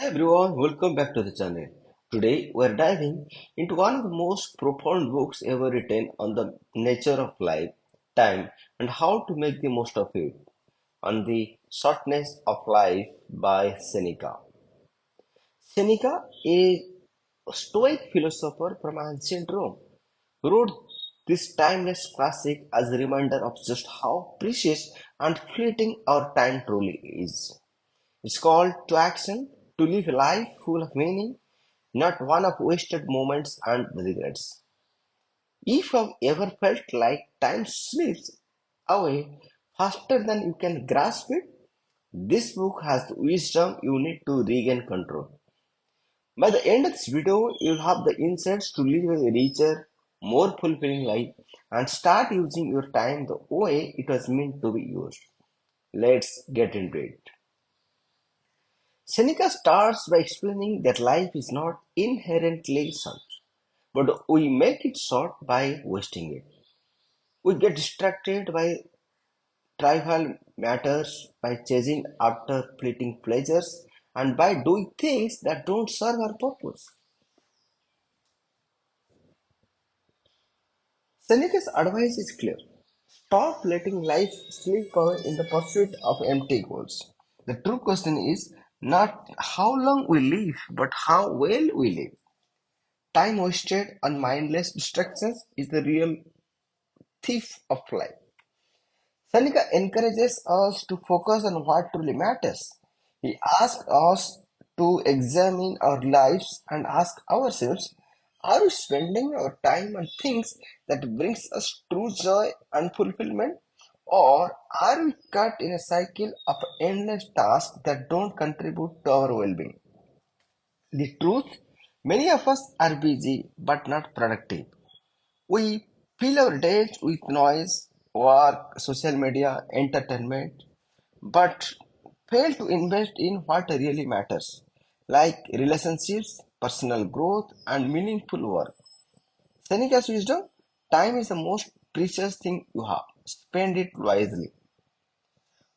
Hi everyone, welcome back to the channel. Today we're diving into one of the most profound books ever written on the nature of life, time, and how to make the most of it. On the Shortness of Life by Seneca. Seneca, a Stoic philosopher from ancient Rome, wrote this timeless classic as a reminder of just how precious and fleeting our time truly is. It's called to action, to live a life full of meaning, not one of wasted moments and regrets. If you've ever felt like time slips away faster than you can grasp it, this book has the wisdom you need to regain control. By the end of this video, you'll have the insights to live a richer, more fulfilling life and start using your time the way it was meant to be used. Let's get into it. Seneca starts by explaining that life is not inherently short, but we make it short by wasting it. We get distracted by trivial matters, by chasing after fleeting pleasures, and by doing things that don't serve our purpose. Seneca's advice is clear. Stop letting life slip away in the pursuit of empty goals. The true question is not how long we live, but how well we live. Time wasted on mindless distractions is the real thief of life. Seneca encourages us to focus on what truly matters. He asks us to examine our lives and ask ourselves, are we spending our time on things that brings us true joy and fulfillment? Or are we caught in a cycle of endless tasks that don't contribute to our well-being? The truth, many of us are busy but not productive. We fill our days with noise, work, social media, entertainment, but fail to invest in what really matters, like relationships, personal growth, and meaningful work. Seneca's wisdom, time is the most precious thing you have. Spend it wisely.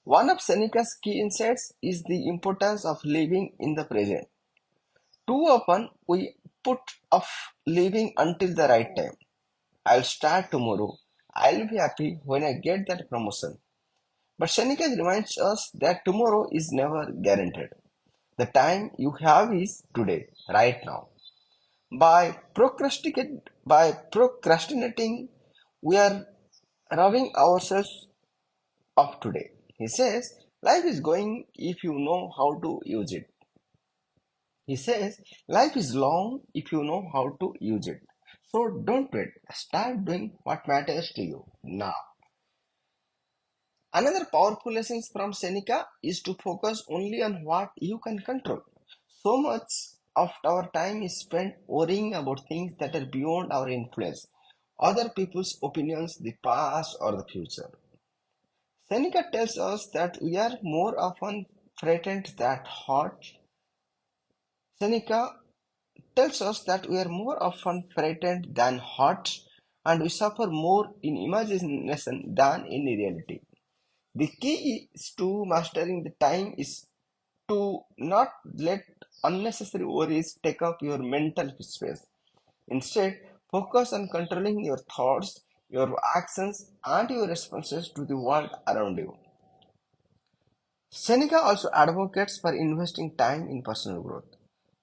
One of Seneca's key insights is the importance of living in the present. Too often, we put off living until the right time. I'll start tomorrow. I'll be happy when I get that promotion. But Seneca reminds us that tomorrow is never guaranteed. The time you have is today, right now. By procrastinating, we are robbing ourselves of today. He says, life is going if you know how to use it. He says, life is long if you know how to use it. So don't wait. Start doing what matters to you now. Another powerful lesson from Seneca is to focus only on what you can control. So much of our time is spent worrying about things that are beyond our influence, other people's opinions, the past, or the future. Seneca tells us that we are more often frightened than hurt. Seneca tells us that we are more often frightened than hurt, and we suffer more in imagination than in reality. The key is to mastering the time is to not let unnecessary worries take up your mental space. Instead, focus on controlling your thoughts, your actions, and your responses to the world around you. Seneca also advocates for investing time in personal growth.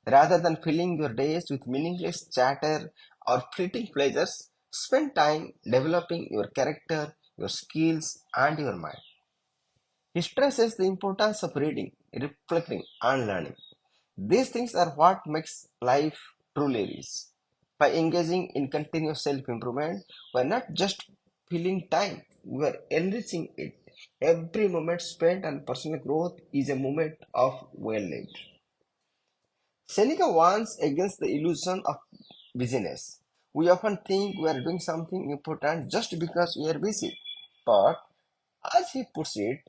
Rather than filling your days with meaningless chatter or fleeting pleasures, spend time developing your character, your skills, and your mind. He stresses the importance of reading, reflecting, and learning. These things are what makes life truly rich. By engaging in continuous self-improvement, we are not just filling time, we are enriching it. Every moment spent on personal growth is a moment of well lived. Seneca warns against the illusion of busyness. We often think we are doing something important just because we are busy. But as he puts it,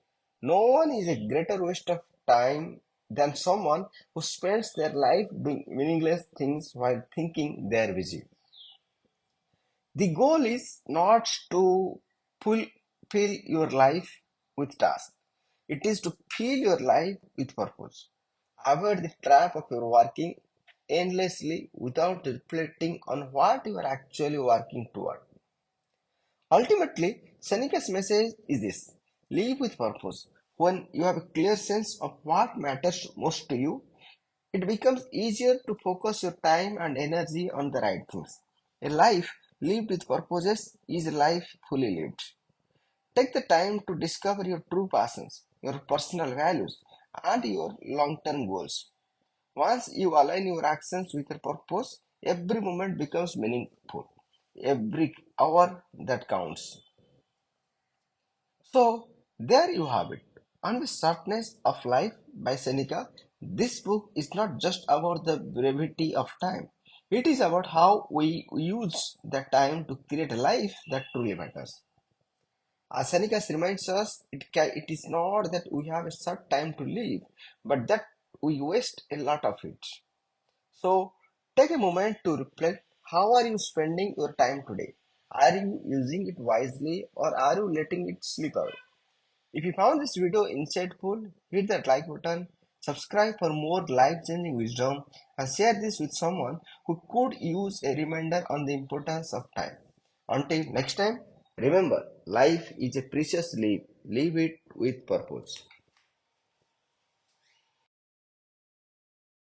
no one is a greater waste of time than someone who spends their life doing meaningless things while thinking they are busy. The goal is not to fill your life with tasks. It is to fill your life with purpose. Avoid the trap of your working endlessly without reflecting on what you are actually working toward. Ultimately, Seneca's message is this: live with purpose. When you have a clear sense of what matters most to you, it becomes easier to focus your time and energy on the right things. A life lived with purposes is a life fully lived. Take the time to discover your true passions, your personal values, and your long term goals. Once you align your actions with your purpose, every moment becomes meaningful. Every hour that counts. So, there you have it. On the Shortness of Life by Seneca, this book is not just about the brevity of time. It is about how we use that time to create a life that truly matters. As Seneca reminds us, it is not that we have a short time to live, but that we waste a lot of it. So, take a moment to reflect. How are you spending your time today? Are you using it wisely or are you letting it slip away? If you found this video insightful, hit that like button, subscribe for more life-changing wisdom, and share this with someone who could use a reminder on the importance of time. Until next time, remember, life is a precious leap. Live it with purpose.